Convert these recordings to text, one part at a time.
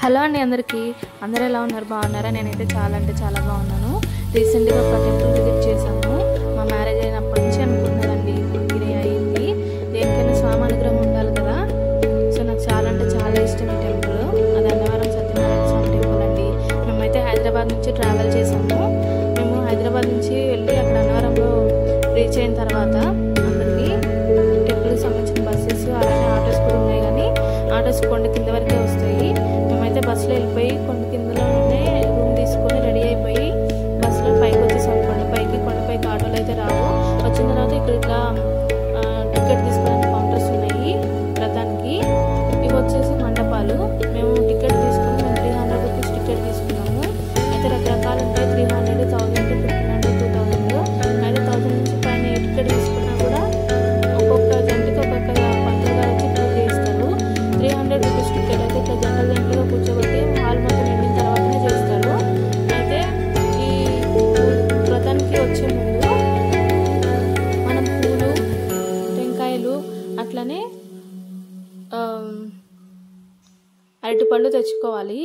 Hello అండి అందరూ ఎలా ఉన్నారు? బాగున్నారా? నేనైతే చాలా అంటే చాలా బాగున్నాను. రీసెంట్గా ఒక టెంపుల్ విజిట్ చేశాము. మా మ్యారేజ్ అయినప్పటి నుంచి అనుకుంటున్నానండి, ఇది అయింది. దేనికైనా స్వామి అనుగ్రహం ఉండాలి కదా. సో నాకు చాలా అంటే చాలా ఇష్టం ఈ టెంపుల్. అది అన్నవరం సత్యనారాయణ స్వామి టెంపుల్ అండి. మేమైతే హైదరాబాద్ నుంచి ట్రావెల్ చేసాము. మేము హైదరాబాద్ నుంచి వెళ్ళి అక్కడ అన్నవరంలో రీచ్ అయిన తర్వాత అక్కడికి టెంపుల్కి సంబంధించిన బస్సెస్ అలానే ఆటోస్ కూడా ఉన్నాయి, కానీ ఆటోస్ కొండ కింద వరకే వస్తాయి. మేమైతే బస్సులో వెళ్ళిపోయి కొండ కిందలోనే రూమ్ తీసుకొని రెడీ అయిపోయి బస్సులో పైకి వచ్చేసాం. కొండపైకి ఆటోలు అయితే రావు. వచ్చిన తర్వాత ఇక్కడ ఇట్లా టికెట్ తీసుకోవడానికి కౌంటర్స్ ఉన్నాయి రథానికి. ఇవి వచ్చేసి మండపాలు. మేము టికెట్ తీసుకుని మేము 300 రూపీస్ టికెట్ తీసుకున్నాము. అయితే రకరకాలు ఉంటాయి, 300, 1000, 1500, 2000. అయితే 1000 నుంచి పైన ఏ టికెట్ తీసుకున్నా కూడా ఒక్కొక్క జంటకి ఒక్కొక్క పంతులు గారు వచ్చి పూజ చేస్తారు. 300 రూపీస్ టికెట్ అయితే ఇట్లా జంటలుగా కూర్చోబెట్టి హాల్ మొత్తం నిండిన తర్వాతనే చేస్తారు. అయితే ఈ వ్రతానికి వచ్చే ముందు మనం పూలు, టెంకాయలు అట్లనే అరటిపళ్ళు తెచ్చుకోవాలి.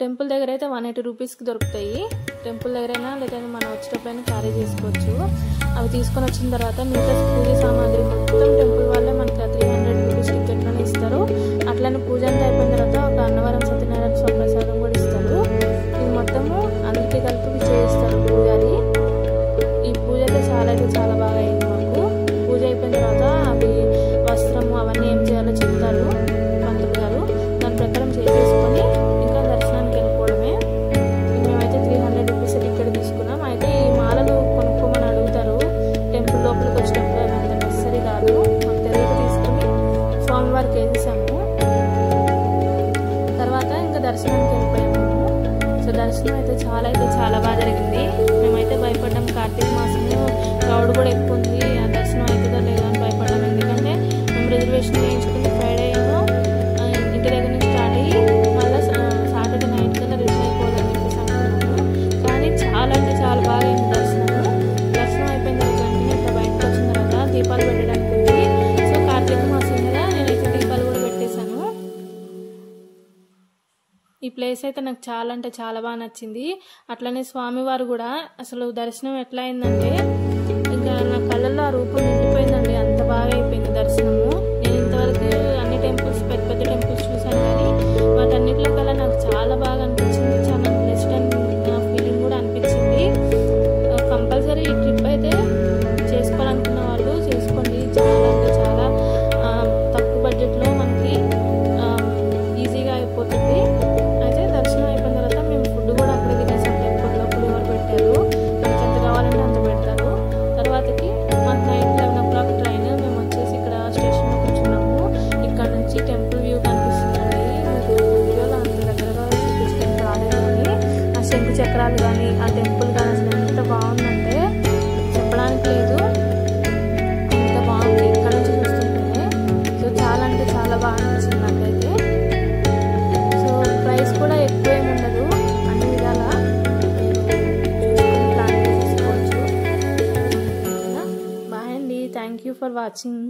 టెంపుల్ దగ్గర అయితే 180 రూపీస్కి దొరుకుతాయి. టెంపుల్ దగ్గరైనా లేదంటే మనం వచ్చేటప్పుడైనా క్యారీ చేసుకోవచ్చు. అవి తీసుకొని వచ్చిన తర్వాత మిగతా పూజ సామాగ్రి మొత్తం టెంపుల్ వాళ్ళే మనకి 300 రూపీస్ టికెట్లోనే ఇస్తారు. అట్లనే పూజ అంతా అయిపోయిన తర్వాత ఒక అన్నవరం సత్యనారాయణ స్వామి ప్రసాదం కూడా ఇస్తారు. ఇది మొత్తము అందరికీ కలిపి చేయిస్తారు పూజారి. ఈ పూజ అయితే చాలా బాగా అయింది మాకు. పూజ అయిపోయిన తర్వాత అవి వస్త్రము అవన్నీ ఏం చేయాలో చెప్తారు పంతులు గారు. దాని ప్రకారం చేసేసుకొని ఇంకా దర్శనానికి వెళ్ళిపోవడమే. మేమైతే 300 రూపీస్ టికెట్ తీసుకున్నాం. అయితే ఈ మాలలు కొనుక్కోమని అడుగుతారు టెంపుల్ లోపలికి వచ్చినప్పుడు. అది అంత నెసరీ కాదు, మాకు తెలియక తీసుకుని స్వామివారికి వేసేసాము. తర్వాత ఇంకా దర్శనానికి వెళ్ళిపోయాము. సో దర్శనం అయితే చాలా బాగా జరిగింది. మేమైతే భయపడ్డాం, కార్తీక మాసంలో క్రౌడ్ కూడా ఎక్కువ ఉంది, ఆ దర్శనం అవుతుందో లేదో అని భయపడ్డాం. ఎందుకంటే మేము రిజర్వేషన్ చేయించుకుని ఫ్రైడే ఏమో ఇంటి దగ్గర నుంచి స్టార్ట్ అయ్యి మళ్ళీ సాటర్డే నైట్ కల్లా రిటర్న్ అయిపోవాలని చెప్పేసి అనుకున్నాము. కానీ చాలా అంటే చాలా బాగా అయింది దర్శనం అయిపోయిన తర్వాత వెంటనే ఇట్లా బయటకు వచ్చిన తర్వాత దీపాలు పెట్టడానికి ఉంది. సో కార్తీక మాసం మీద నేనైతే దీపాలు కూడా పెట్టేశాను. ఈ ప్లేస్ అయితే నాకు చాలా అంటే చాలా బాగా నచ్చింది. అట్లనే స్వామివారు కూడా అసలు దర్శనం ఎట్లా అయిందంటే ఇంకా నా కళ్ళల్లో ఆ రూపం నిండిపోయిందండి. అంత బాగా అయిపోయింది దర్శనము. నేను ఇంతవరకు అన్ని టెంపుల్స్ పెద్ద టెంపుల్స్ చూశాను, కానీ వాటన్నిటిలో కల్లా నాకు చాలా బాగా అనిపించింది. చాలా బ్లెస్డ్ నా ఫీలింగ్ కూడా అనిపించింది. కంపల్సరీ ఈ ట్రిప్ అయితే చేసుకోవాలనుకున్న వాళ్ళు చేసుకోండి. చాలా అంటే చాలా తక్కువ బడ్జెట్లో మనకి ఈజీగా అయిపోతుంది. అయితే దర్శనం అయిపోయిన తర్వాత మేము ఫుడ్ కూడా అక్కడ తినేసాం. టెంపుల్లో పులిహోర పెట్టారు, మనకి ఎంత కావాలంటే అంత పెడతారు. తర్వాతకి మాకు నైట్ 11 o'clock ట్రైన్. మేము వచ్చేసి ఇక్కడ స్టేషన్లో కూర్చున్నాము. ఇక్కడ నుంచి టెంపుల్ వ్యూ కనిపిస్తుందండి. మీకు వీడియోలో అంత దగ్గరగా చూపించడానికి రాలేదు, కానీ ఆ శంకు చక్రాలు కానీ ఆ టెంపుల్ కానీ అసలు ఎంత బాగుందంటే చెప్పడానికి లేదు, అంత బాగుంది ఇక్కడ నుంచి చూస్తుంటేనే. సో చాలా అంటే చాలా బాగా అనిపించింది నాకైతే. సో ప్రైస్ కూడా ఎక్కువ ఏమి ఉండదు, అన్ని విధాల చూసుకొని ప్లాన్ చేసుకోవచ్చు. బాయ్ అండి, థ్యాంక్ యూ ఫర్ వాచింగ్.